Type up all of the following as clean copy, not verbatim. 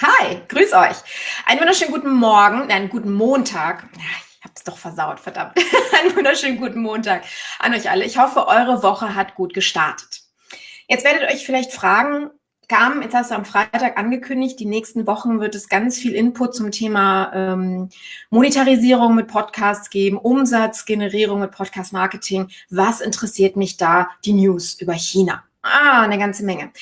Hi, grüß euch. Einen wunderschönen guten Morgen, nein, guten Montag. Ja, ich hab's doch versaut, verdammt. Einen wunderschönen guten Montag an euch alle. Ich hoffe, eure Woche hat gut gestartet. Jetzt werdet ihr euch vielleicht fragen, jetzt hast du am Freitag angekündigt, die nächsten Wochen wird es ganz viel Input zum Thema Monetarisierung mit Podcasts geben, Umsatzgenerierung mit Podcast-Marketing. Was interessiert mich da? Die News über China. Eine ganze Menge.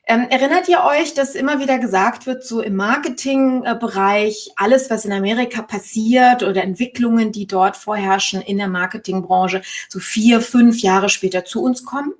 Erinnert ihr euch, dass immer wieder gesagt wird, so im Marketingbereich, alles, was in Amerika passiert oder Entwicklungen, die dort vorherrschen in der Marketingbranche, so 4, 5 Jahre später zu uns kommen?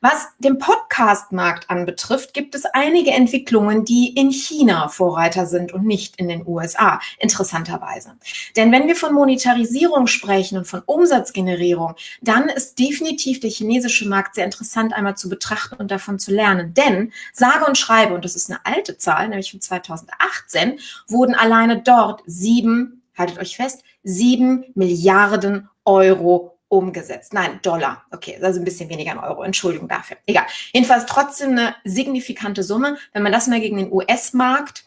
Was den Podcast-Markt anbetrifft, gibt es einige Entwicklungen, die in China Vorreiter sind und nicht in den USA, interessanterweise. Denn wenn wir von Monetarisierung sprechen und von Umsatzgenerierung, dann ist definitiv der chinesische Markt sehr interessant einmal zu betrachten und davon zu lernen. Denn sage und schreibe, und das ist eine alte Zahl, nämlich von 2018, wurden alleine dort 7 Milliarden Euro umgesetzt. Nein, Dollar. Okay, also ein bisschen weniger in Euro. Entschuldigung dafür. Egal. Jedenfalls trotzdem eine signifikante Summe. Wenn man das mal gegen den US-Markt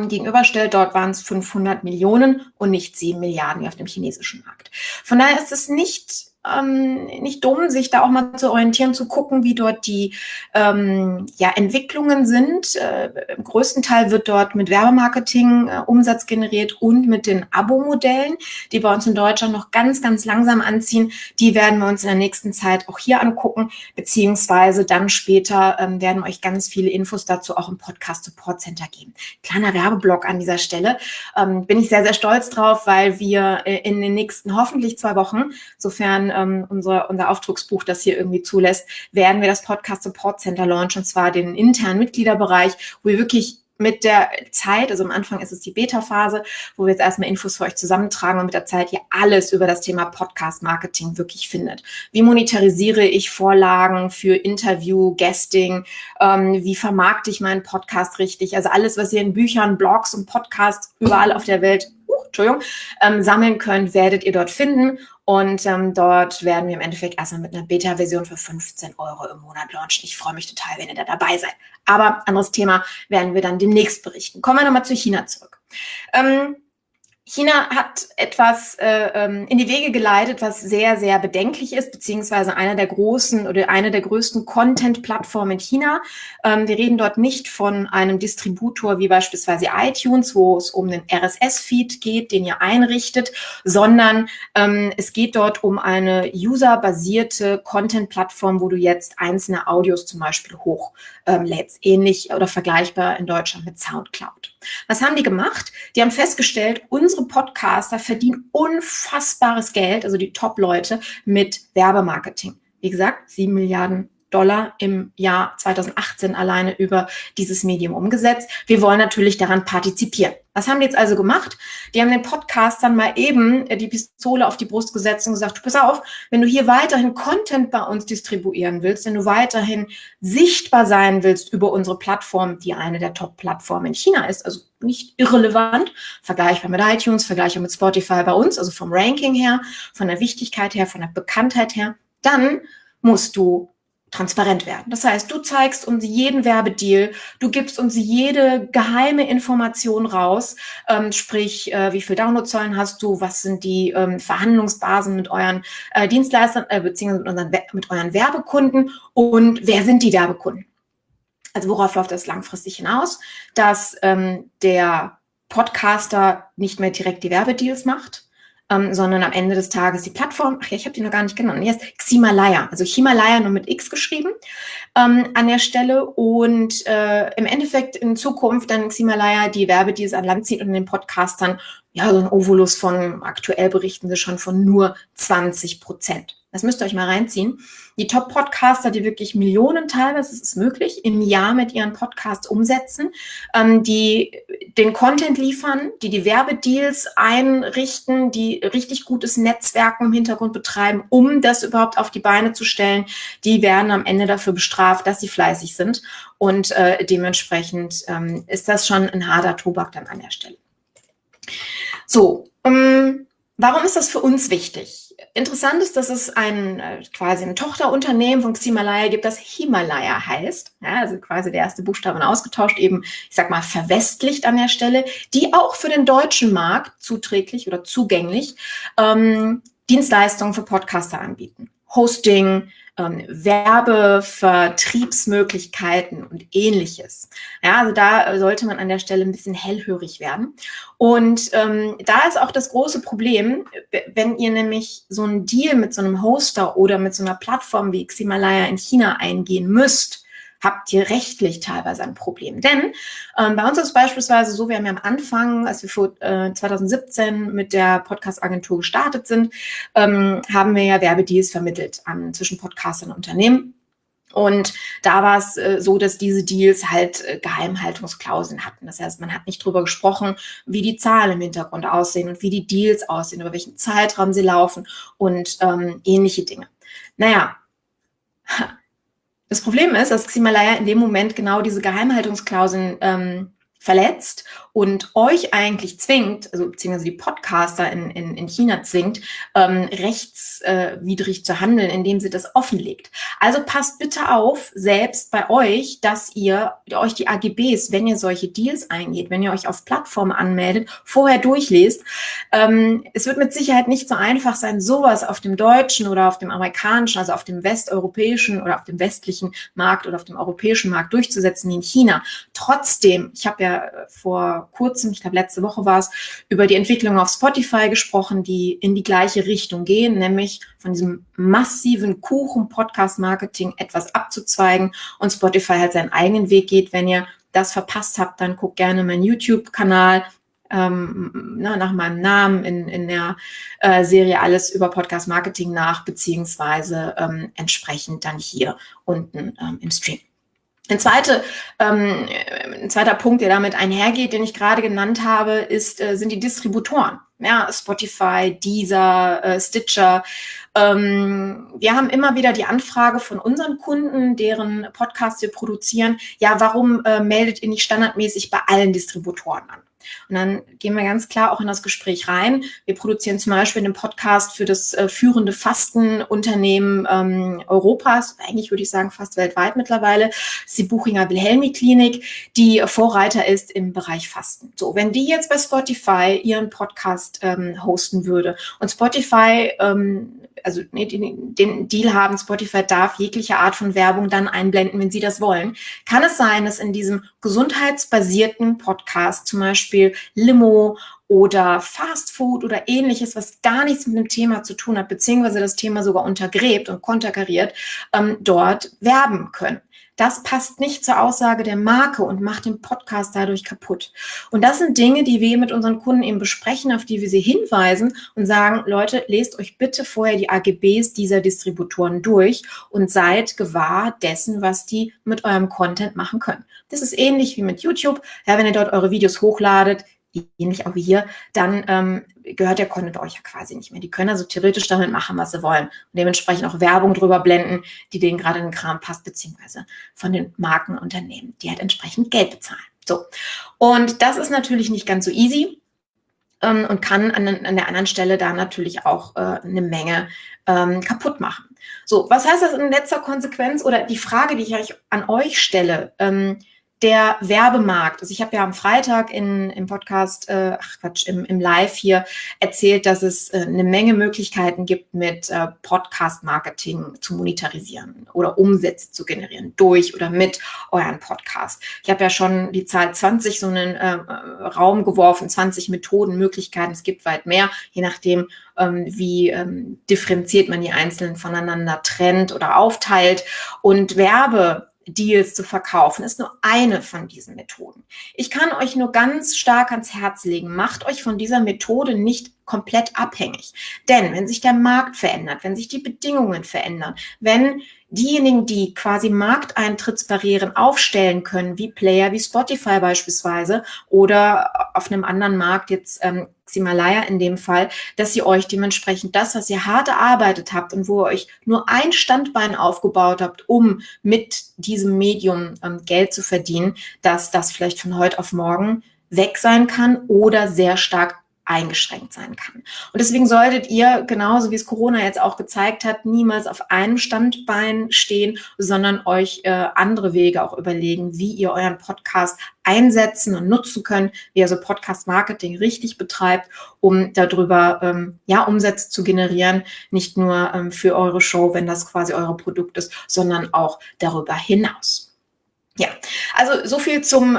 gegenüberstellt, dort waren es 500 Millionen und nicht 7 Milliarden wie auf dem chinesischen Markt. Von daher ist es nicht dumm, sich da auch mal zu orientieren, zu gucken, wie dort die Entwicklungen sind. Im größten Teil wird dort mit Werbemarketing Umsatz generiert und mit den Abo-Modellen, die bei uns in Deutschland noch ganz, ganz langsam anziehen. Die werden wir uns in der nächsten Zeit auch hier angucken, beziehungsweise dann später werden wir euch ganz viele Infos dazu auch im Podcast Support Center geben. Kleiner Werbeblock an dieser Stelle. Bin ich sehr, sehr stolz drauf, weil wir in den nächsten hoffentlich 2 Wochen, sofern unser Auftragsbuch das hier irgendwie zulässt, werden wir das Podcast Support Center launchen, und zwar den internen Mitgliederbereich, wo wir wirklich mit der Zeit, also am Anfang ist es die Beta-Phase, wo wir jetzt erstmal Infos für euch zusammentragen und mit der Zeit hier alles über das Thema Podcast-Marketing wirklich findet. Wie monetarisiere ich Vorlagen für Interview, Guesting, wie vermarkte ich meinen Podcast richtig, also alles, was ihr in Büchern, Blogs und Podcasts überall auf der Welt sammeln könnt, werdet ihr dort finden. Und dort werden wir im Endeffekt erstmal mit einer Beta-Version für 15 Euro im Monat launchen. Ich freue mich total, wenn ihr da dabei seid. Aber anderes Thema werden wir dann demnächst berichten. Kommen wir nochmal zu China zurück. China hat etwas in die Wege geleitet, was sehr, sehr bedenklich ist, beziehungsweise eine der größten Content-Plattformen in China. Wir reden dort nicht von einem Distributor wie beispielsweise iTunes, wo es um den RSS-Feed geht, den ihr einrichtet, sondern es geht dort um eine userbasierte Content-Plattform, wo du jetzt einzelne Audios zum Beispiel hochlädst, ähnlich oder vergleichbar in Deutschland mit SoundCloud. Was haben die gemacht? Die haben festgestellt, unsere Podcaster verdienen unfassbares Geld, also die Top-Leute, mit Werbemarketing. Wie gesagt, 7 Milliarden Dollar im Jahr 2018 alleine über dieses Medium umgesetzt. Wir wollen natürlich daran partizipieren. Was haben die jetzt also gemacht? Die haben den Podcastern mal eben die Pistole auf die Brust gesetzt und gesagt, pass auf, wenn du hier weiterhin Content bei uns distribuieren willst, wenn du weiterhin sichtbar sein willst über unsere Plattform, die eine der Top-Plattformen in China ist, also nicht irrelevant, vergleichbar mit iTunes, vergleichbar mit Spotify bei uns, also vom Ranking her, von der Wichtigkeit her, von der Bekanntheit her, dann musst du transparent werden. Das heißt, du zeigst uns jeden Werbedeal, du gibst uns jede geheime Information raus, sprich, wie viel Downloadzahlen hast du, was sind die Verhandlungsbasen mit euren Dienstleistern, beziehungsweise mit euren Werbekunden und wer sind die Werbekunden? Also worauf läuft das langfristig hinaus? Dass der Podcaster nicht mehr direkt die Werbedeals macht, sondern am Ende des Tages die Plattform, ich habe die noch gar nicht genannt, die heißt Ximalaya, also Himalaya nur mit X geschrieben an der Stelle und im Endeffekt in Zukunft dann Ximalaya die Werbedeals an Land zieht und den Podcastern ja so ein Ovolus von, aktuell berichten sie schon von nur 20%. Das müsst ihr euch mal reinziehen. Die Top-Podcaster, die wirklich Millionen teilweise, das ist möglich, im Jahr mit ihren Podcasts umsetzen, die den Content liefern, die Werbedeals einrichten, die richtig gutes Netzwerken im Hintergrund betreiben, um das überhaupt auf die Beine zu stellen, die werden am Ende dafür bestraft, dass sie fleißig sind. Und dementsprechend ist das schon ein harter Tobak dann an der Stelle. So, Warum ist das für uns wichtig? Interessant ist, dass es quasi ein Tochterunternehmen von Ximalaya gibt, das Himalaya heißt. Ja, also quasi der erste Buchstaben ausgetauscht, eben, ich sag mal, verwestlicht an der Stelle, die auch für den deutschen Markt zuträglich oder zugänglich Dienstleistungen für Podcaster anbieten. Hosting, Werbevertriebsmöglichkeiten und ähnliches. Ja, also da sollte man an der Stelle ein bisschen hellhörig werden. Und da ist auch das große Problem, wenn ihr nämlich so einen Deal mit so einem Hoster oder mit so einer Plattform wie Ximalaya in China eingehen müsst, habt ihr rechtlich teilweise ein Problem. Denn bei uns ist es beispielsweise so, wir haben ja am Anfang, als wir 2017 mit der Podcast-Agentur gestartet sind, haben wir ja Werbedeals vermittelt zwischen Podcastern und Unternehmen. Und da war es so, dass diese Deals halt Geheimhaltungsklauseln hatten. Das heißt, man hat nicht drüber gesprochen, wie die Zahlen im Hintergrund aussehen und wie die Deals aussehen, über welchen Zeitraum sie laufen und ähnliche Dinge. Naja, das Problem ist, dass Ximalaya in dem Moment genau diese Geheimhaltungsklauseln verletzt und euch eigentlich zwingt, also beziehungsweise die Podcaster in China zwingt, rechtswidrig zu handeln, indem sie das offenlegt. Also passt bitte auf, selbst bei euch, dass ihr euch die AGBs, wenn ihr solche Deals eingeht, wenn ihr euch auf Plattformen anmeldet, vorher durchlest. Es wird mit Sicherheit nicht so einfach sein, sowas auf dem deutschen oder auf dem amerikanischen, also auf dem westeuropäischen oder auf dem westlichen Markt oder auf dem europäischen Markt durchzusetzen wie in China. Trotzdem, ich habe ja vor kurzem, ich glaube letzte Woche war es, über die Entwicklung auf Spotify gesprochen, die in die gleiche Richtung gehen, nämlich von diesem massiven Kuchen-Podcast-Marketing etwas abzuzweigen und Spotify halt seinen eigenen Weg geht. Wenn ihr das verpasst habt, dann guckt gerne meinen YouTube-Kanal nach meinem Namen in der Serie Alles über Podcast-Marketing nach, beziehungsweise entsprechend dann hier unten im Stream. Ein zweiter Punkt, der damit einhergeht, den ich gerade genannt habe, sind die Distributoren. Ja, Spotify, Deezer, Stitcher. Wir haben immer wieder die Anfrage von unseren Kunden, deren Podcasts wir produzieren. Ja, warum meldet ihr nicht standardmäßig bei allen Distributoren an? Und dann gehen wir ganz klar auch in das Gespräch rein. Wir produzieren zum Beispiel einen Podcast für das führende Fastenunternehmen Europas, eigentlich würde ich sagen fast weltweit mittlerweile, das ist die Buchinger Wilhelmi Klinik, die Vorreiter ist im Bereich Fasten. So, wenn die jetzt bei Spotify ihren Podcast hosten würde und Spotify den Deal haben, Spotify darf jegliche Art von Werbung dann einblenden, wenn sie das wollen, kann es sein, dass in diesem gesundheitsbasierten Podcast zum Beispiel Limo oder Fast Food oder ähnliches, was gar nichts mit dem Thema zu tun hat, beziehungsweise das Thema sogar untergräbt und konterkariert, dort werben können. Das passt nicht zur Aussage der Marke und macht den Podcast dadurch kaputt. Und das sind Dinge, die wir mit unseren Kunden eben besprechen, auf die wir sie hinweisen und sagen, Leute, lest euch bitte vorher die AGBs dieser Distributoren durch und seid gewahr dessen, was die mit eurem Content machen können. Das ist ähnlich wie mit YouTube. Ja, wenn ihr dort eure Videos hochladet, ähnlich auch wie hier, dann gehört der Content euch ja quasi nicht mehr. Die können also theoretisch damit machen, was sie wollen und dementsprechend auch Werbung drüber blenden, die denen gerade in den Kram passt, beziehungsweise von den Markenunternehmen, die halt entsprechend Geld bezahlen. So, und das ist natürlich nicht ganz so easy und kann an der anderen Stelle da natürlich auch eine Menge kaputt machen. So, was heißt das in letzter Konsequenz oder die Frage, die ich an euch stelle, der Werbemarkt. Also ich habe ja am Freitag im Podcast, im Live hier erzählt, dass es eine Menge Möglichkeiten gibt, mit Podcast-Marketing zu monetarisieren oder Umsätze zu generieren durch oder mit euren Podcast. Ich habe ja schon die Zahl 20 so einen Raum geworfen, 20 Methoden, Möglichkeiten. Es gibt weit mehr, je nachdem, wie differenziert man die einzelnen voneinander trennt oder aufteilt. Und Werbedeals zu verkaufen, ist nur eine von diesen Methoden. Ich kann euch nur ganz stark ans Herz legen, macht euch von dieser Methode nicht komplett abhängig. Denn wenn sich der Markt verändert, wenn sich die Bedingungen verändern, wenn diejenigen, die quasi Markteintrittsbarrieren aufstellen können, wie Player, wie Spotify beispielsweise oder auf einem anderen Markt, jetzt Ximalaya in dem Fall, dass ihr euch dementsprechend das, was ihr hart erarbeitet habt und wo ihr euch nur ein Standbein aufgebaut habt, um mit diesem Medium Geld zu verdienen, dass das vielleicht von heute auf morgen weg sein kann oder sehr stark eingeschränkt sein kann. Und deswegen solltet ihr, genauso wie es Corona jetzt auch gezeigt hat, niemals auf einem Standbein stehen, sondern euch andere Wege auch überlegen, wie ihr euren Podcast einsetzen und nutzen könnt, wie ihr so Podcast-Marketing richtig betreibt, um darüber Umsätze zu generieren, nicht nur für eure Show, wenn das quasi euer Produkt ist, sondern auch darüber hinaus. Ja, also so viel zum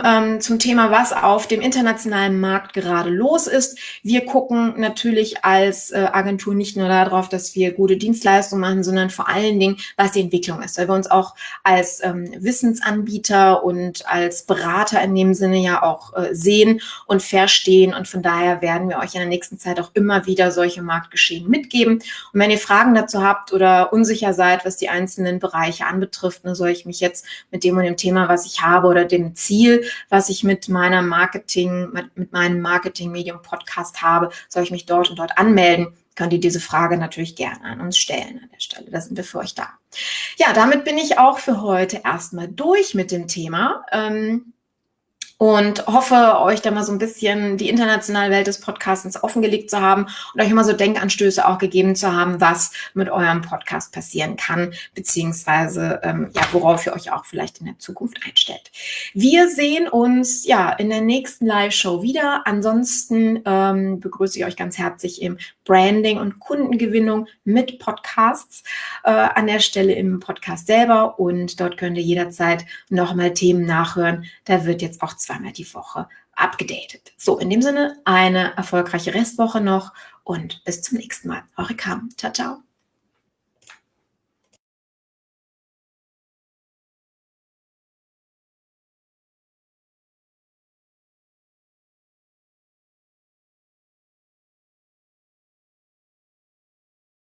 Thema, was auf dem internationalen Markt gerade los ist. Wir gucken natürlich als Agentur nicht nur darauf, dass wir gute Dienstleistungen machen, sondern vor allen Dingen, was die Entwicklung ist, weil wir uns auch als Wissensanbieter und als Berater in dem Sinne ja auch sehen und verstehen. Und von daher werden wir euch in der nächsten Zeit auch immer wieder solche Marktgeschehen mitgeben. Und wenn ihr Fragen dazu habt oder unsicher seid, was die einzelnen Bereiche anbetrifft, soll ich mich jetzt mit dem und dem Thema, was ich habe oder dem Ziel, was ich mit meinem Marketing-Medium-Podcast habe, soll ich mich dort und dort anmelden, könnt ihr diese Frage natürlich gerne an uns stellen an der Stelle. Da sind wir für euch da. Ja, damit bin ich auch für heute erstmal durch mit dem Thema. Und hoffe, euch da mal so ein bisschen die internationale Welt des Podcastens offengelegt zu haben und euch immer so Denkanstöße auch gegeben zu haben, was mit eurem Podcast passieren kann, beziehungsweise worauf ihr euch auch vielleicht in der Zukunft einstellt. Wir sehen uns in der nächsten Live-Show wieder. Ansonsten begrüße ich euch ganz herzlich im Branding und Kundengewinnung mit Podcasts an der Stelle im Podcast selber, und dort könnt ihr jederzeit nochmal Themen nachhören. Da wird jetzt auch zweimal die Woche abgedatet. So, in dem Sinne, eine erfolgreiche Restwoche noch und bis zum nächsten Mal. Eure Carmen. Ciao, ciao.